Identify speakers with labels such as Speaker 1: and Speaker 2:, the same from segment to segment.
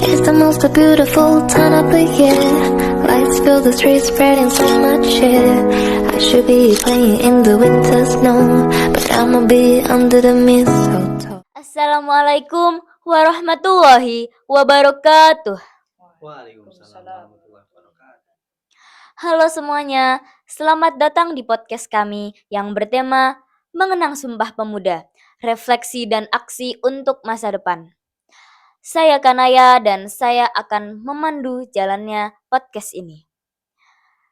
Speaker 1: It's the most beautiful time of the year. Lights fill the streets, spreading so much cheer. I should be playing in the winter snow, but I'ma be under the mistletoe.
Speaker 2: Assalamualaikum warahmatullahi wabarakatuh.
Speaker 3: Waalaikumsalam warahmatullahi wabarakatuh.
Speaker 2: Halo semuanya, selamat datang di podcast kami yang bertema Mengenang Sumpah Pemuda, Refleksi dan Aksi untuk Masa Depan. Saya Kanaya dan saya akan memandu jalannya podcast ini.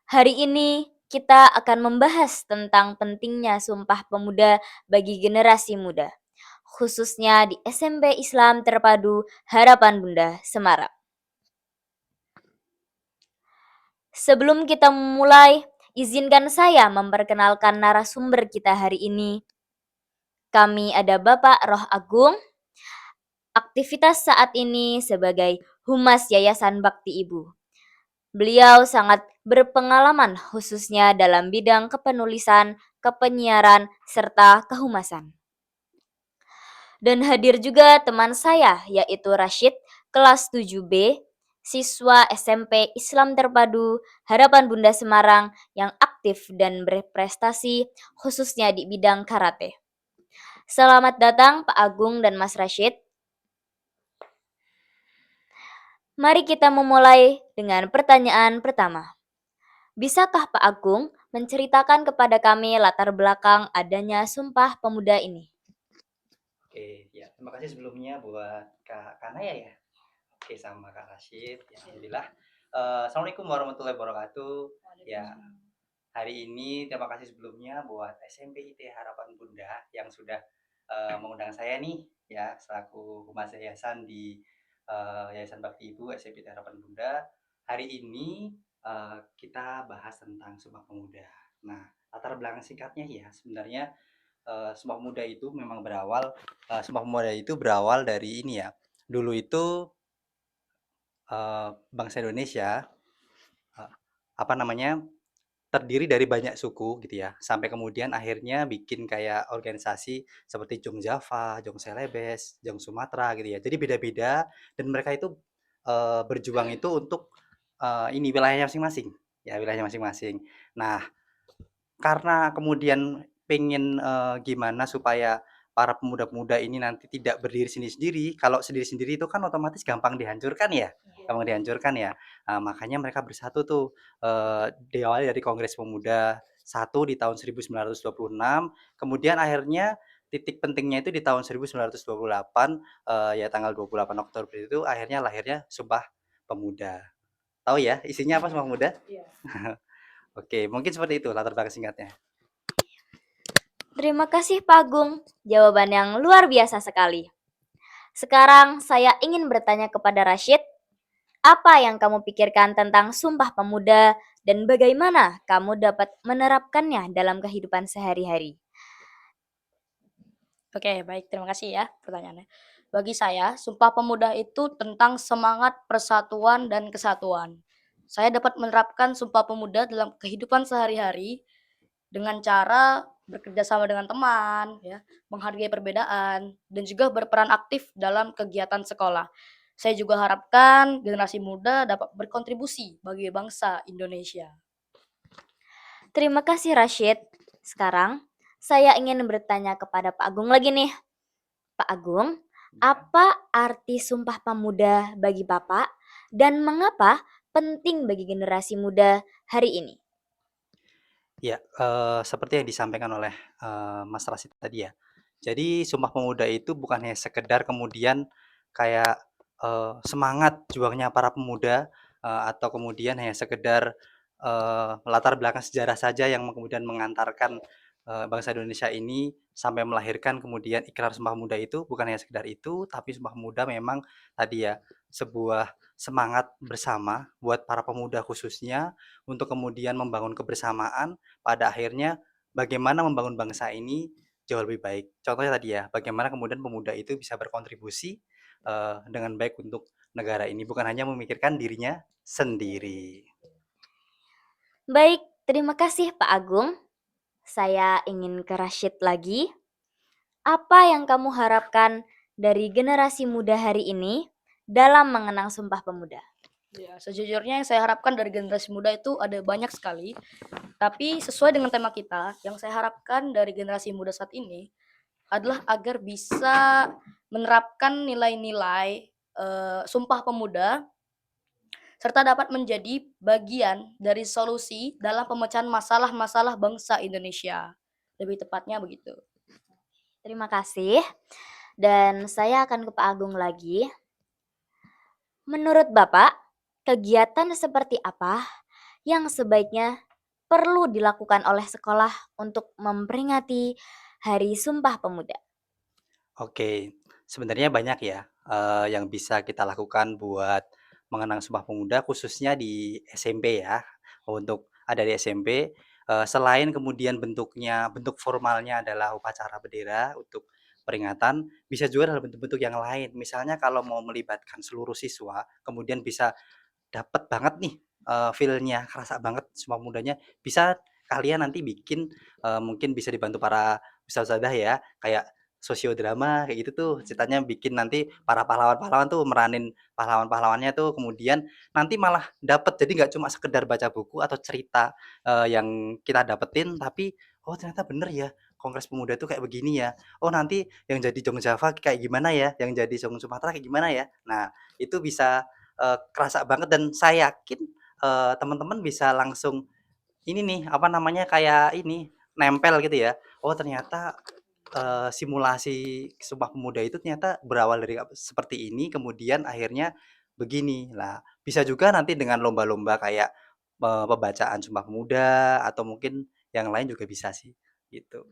Speaker 2: Hari ini kita akan membahas tentang pentingnya Sumpah Pemuda bagi generasi muda, khususnya di SMP Islam Terpadu Harapan Bunda Semarang. Sebelum kita memulai, izinkan saya memperkenalkan narasumber kita hari ini. Kami ada Bapak Roh Agung, aktivitas saat ini sebagai Humas Yayasan Bakti Ibu. Beliau sangat berpengalaman khususnya dalam bidang kepenulisan, kepenyiaran, serta kehumasan. Dan hadir juga teman saya yaitu Rashid, kelas 7B, siswa SMP Islam Terpadu Harapan Bunda Semarang yang aktif dan berprestasi khususnya di bidang karate. Selamat datang Pak Agung dan Mas Rashid. Mari kita memulai dengan pertanyaan pertama. Bisakah Pak Agung menceritakan kepada kami latar belakang adanya Sumpah Pemuda ini?
Speaker 3: Oke, ya terima kasih sebelumnya buat Kak Kanaya ya. Oke, sama Kak Rashid. Ya, alhamdulillah. Assalamualaikum warahmatullahi wabarakatuh. Ya, hari ini terima kasih sebelumnya buat SMP IT Harapan Bunda yang sudah mengundang saya nih ya selaku humas yayasan di Yayasan Bakti Ibu SMP IT Harapan Bunda. Hari ini kita bahas tentang Sumpah Pemuda. Nah, latar belakang singkatnya ya sebenarnya Sumpah Pemuda itu memang Sumpah Pemuda itu berawal dari ini ya. Dulu itu bangsa Indonesia apa namanya terdiri dari banyak suku gitu ya. Sampai kemudian akhirnya bikin kayak organisasi seperti Jong Java, Jong Celebes, Jong Sumatera gitu ya. Jadi beda-beda dan mereka itu berjuang itu untuk ini wilayahnya masing-masing. Ya, wilayahnya masing-masing. Nah, karena kemudian pengen gimana supaya para pemuda-pemuda ini nanti tidak berdiri sendiri-sendiri. Kalau sendiri-sendiri itu kan otomatis gampang dihancurkan ya, gampang dihancurkan ya. Makanya mereka bersatu tuh diawali dari Kongres Pemuda 1 di tahun 1926, kemudian akhirnya titik pentingnya itu di tahun 1928 ya tanggal 28 Oktober itu akhirnya lahirnya Sumpah Pemuda. Tahu ya isinya apa Sumpah Pemuda?
Speaker 4: Iya.
Speaker 3: Oke, mungkin seperti itu latar belakang singkatnya.
Speaker 2: Terima kasih Pak Agung, jawaban yang luar biasa sekali. Sekarang saya ingin bertanya kepada Rashid, apa yang kamu pikirkan tentang Sumpah Pemuda dan bagaimana kamu dapat menerapkannya dalam kehidupan sehari-hari?
Speaker 4: Oke, baik. Terima kasih ya pertanyaannya. Bagi saya, Sumpah Pemuda itu tentang semangat persatuan dan kesatuan. Saya dapat menerapkan Sumpah Pemuda dalam kehidupan sehari-hari dengan cara bekerja sama dengan teman, ya, menghargai perbedaan, dan juga berperan aktif dalam kegiatan sekolah. Saya juga harapkan generasi muda dapat berkontribusi bagi bangsa Indonesia.
Speaker 2: Terima kasih Rashid. Sekarang saya ingin bertanya kepada Pak Agung lagi nih. Pak Agung, apa arti Sumpah Pemuda bagi Bapak dan mengapa penting bagi generasi muda hari ini?
Speaker 3: Ya, seperti yang disampaikan oleh Mas Rasid tadi ya. Jadi Sumpah Pemuda itu bukan hanya sekedar kemudian kayak semangat juangnya para pemuda atau kemudian hanya sekedar latar belakang sejarah saja yang kemudian mengantarkan bangsa Indonesia ini sampai melahirkan kemudian Ikrar Sumpah Pemuda itu bukan hanya sekedar itu, tapi Sumpah Pemuda memang tadi ya sebuah semangat bersama buat para pemuda khususnya untuk kemudian membangun kebersamaan pada akhirnya bagaimana membangun bangsa ini jauh lebih baik. Contohnya tadi ya, bagaimana kemudian pemuda itu bisa berkontribusi dengan baik untuk negara ini, bukan hanya memikirkan dirinya sendiri.
Speaker 2: Baik, terima kasih Pak Agung. Saya ingin ke Rashid lagi. Apa yang kamu harapkan dari generasi muda hari ini dalam mengenang Sumpah Pemuda?
Speaker 4: Ya, sejujurnya yang saya harapkan dari generasi muda itu ada banyak sekali. Tapi sesuai dengan tema kita, yang saya harapkan dari generasi muda saat ini adalah agar bisa menerapkan nilai-nilai Sumpah Pemuda serta dapat menjadi bagian dari solusi dalam pemecahan masalah-masalah bangsa Indonesia. Lebih tepatnya begitu.
Speaker 2: Terima kasih. Dan saya akan ke Pak Agung lagi. Menurut Bapak, kegiatan seperti apa yang sebaiknya perlu dilakukan oleh sekolah untuk memperingati Hari Sumpah Pemuda?
Speaker 3: Oke, sebenarnya banyak ya, yang bisa kita lakukan buat mengenang Sumpah Pemuda khususnya di SMP ya. Untuk ada di SMP, selain kemudian bentuk formalnya adalah upacara bendera untuk peringatan, bisa juga dalam bentuk-bentuk yang lain. Misalnya kalau mau melibatkan seluruh siswa, kemudian bisa dapat banget nih, feel-nya, kerasa banget Sumpah Pemudanya, bisa kalian nanti bikin, mungkin bisa dibantu para ustadz-ustadzah ya, kayak sosiodrama kayak gitu tuh, ceritanya bikin nanti para pahlawan-pahlawan tuh meranin pahlawan-pahlawannya tuh, kemudian nanti malah dapet, jadi nggak cuma sekedar baca buku atau cerita, yang kita dapetin, tapi, "Oh ternyata bener ya, Kongres Pemuda itu kayak begini ya. Oh nanti yang jadi Jong Java kayak gimana ya, yang jadi Jong Sumatera kayak gimana ya." Nah, itu bisa kerasa banget dan saya yakin, teman-teman bisa langsung ini nih, apa namanya, kayak ini, nempel gitu ya. Oh ternyata, simulasi Sumpah Pemuda itu ternyata berawal dari seperti ini, kemudian akhirnya begini. Lah, bisa juga nanti dengan lomba-lomba kayak, pembacaan Sumpah Pemuda atau mungkin yang lain juga bisa sih, gitu.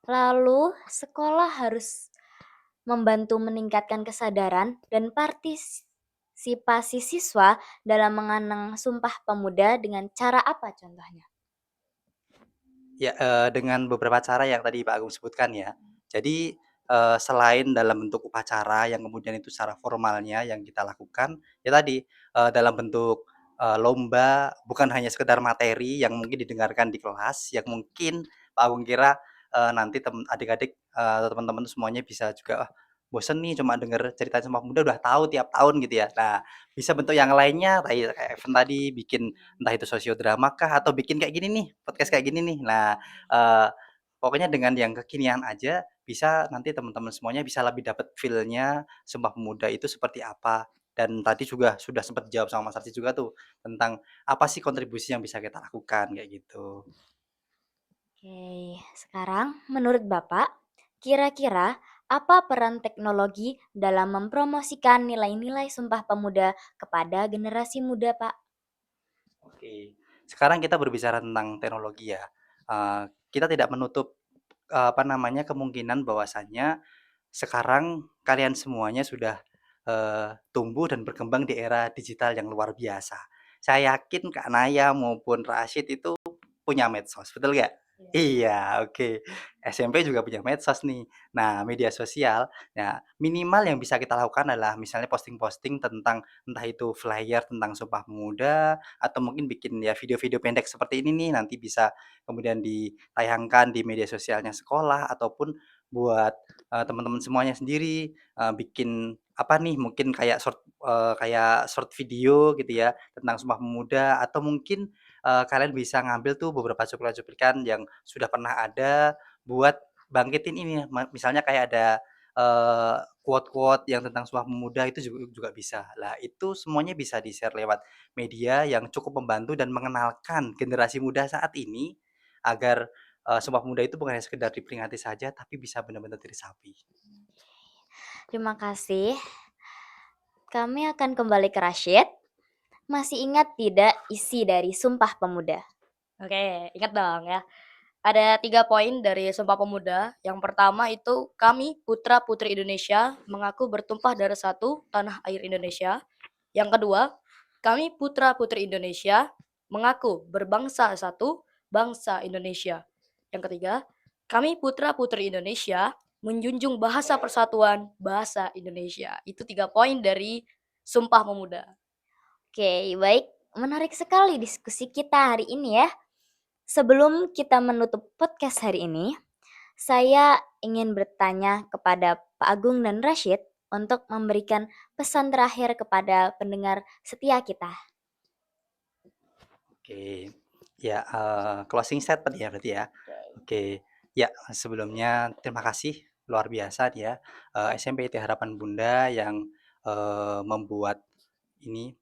Speaker 2: Lalu, sekolah harus membantu meningkatkan kesadaran dan partisipasi siswa dalam mengenang Sumpah Pemuda dengan cara apa contohnya?
Speaker 3: Ya, dengan beberapa cara yang tadi Pak Agung sebutkan ya. Jadi, selain dalam bentuk upacara yang kemudian itu secara formalnya yang kita lakukan, ya tadi, dalam bentuk, lomba, bukan hanya sekedar materi yang mungkin didengarkan di kelas, yang mungkin Pak Agung kira, nanti adik-adik, atau teman-teman semuanya bisa juga, "Ah, bosen nih cuma denger cerita Sumpah Pemuda udah tahu tiap tahun," gitu ya. Nah, bisa bentuk yang lainnya, kayak event tadi, bikin entah itu sosiodrama kah, atau bikin kayak gini nih, podcast kayak gini nih. Nah, eee, pokoknya dengan yang kekinian aja, bisa nanti teman-teman semuanya bisa lebih dapat feel-nya Sumpah Pemuda itu seperti apa. Dan tadi juga sudah sempat jawab sama Mas Arsi juga tuh, tentang apa sih kontribusi yang bisa kita lakukan, kayak gitu.
Speaker 2: Oke, sekarang menurut Bapak, kira-kira apa peran teknologi dalam mempromosikan nilai-nilai Sumpah Pemuda kepada generasi muda, Pak?
Speaker 3: Oke, sekarang kita berbicara tentang teknologi ya, kita tidak menutup, apa namanya, kemungkinan bahwasannya sekarang kalian semuanya sudah, tumbuh dan berkembang di era digital yang luar biasa. Saya yakin Kak Naya maupun Rashid itu punya medsos, betul nggak? Iya, oke. SMP juga punya medsos nih. Nah, media sosial, ya minimal yang bisa kita lakukan adalah misalnya posting-posting tentang entah itu flyer tentang Sumpah Pemuda, atau mungkin bikin ya video-video pendek seperti ini nih, nanti bisa kemudian ditayangkan di media sosialnya sekolah, ataupun buat, teman-teman semuanya sendiri, bikin apa nih, mungkin kayak short video gitu ya, tentang Sumpah Pemuda, atau mungkin kalian bisa ngambil tuh beberapa cuplikan-cuplikan yang sudah pernah ada buat bangkitin ini, misalnya kayak ada, quote-quote yang tentang Sumpah Pemuda itu juga bisa. Lah itu semuanya bisa di-share lewat media yang cukup membantu dan mengenalkan generasi muda saat ini agar, Sumpah Pemuda itu bukan hanya sekedar diperingati saja, tapi bisa benar-benar diresapi.
Speaker 2: Terima kasih. Kami akan kembali ke Rashid. Masih ingat tidak isi dari Sumpah Pemuda?
Speaker 4: Oke, ingat dong ya. Ada 3 poin dari Sumpah Pemuda. Yang pertama itu, kami putra-putri Indonesia mengaku bertumpah darah satu tanah air Indonesia. Yang kedua, kami putra-putri Indonesia mengaku berbangsa satu bangsa Indonesia. Yang ketiga, kami putra-putri Indonesia menjunjung bahasa persatuan bahasa Indonesia. Itu 3 poin dari Sumpah Pemuda.
Speaker 2: Oke, baik. Menarik sekali diskusi kita hari ini ya. Sebelum kita menutup podcast hari ini, saya ingin bertanya kepada Pak Agung dan Rashid, untuk memberikan pesan terakhir kepada pendengar setia kita.
Speaker 3: Oke. Ya, closing statement ya berarti ya? Oke. Ya, sebelumnya terima kasih luar biasa nih ya, SMP IT Harapan Bunda yang, membuat ini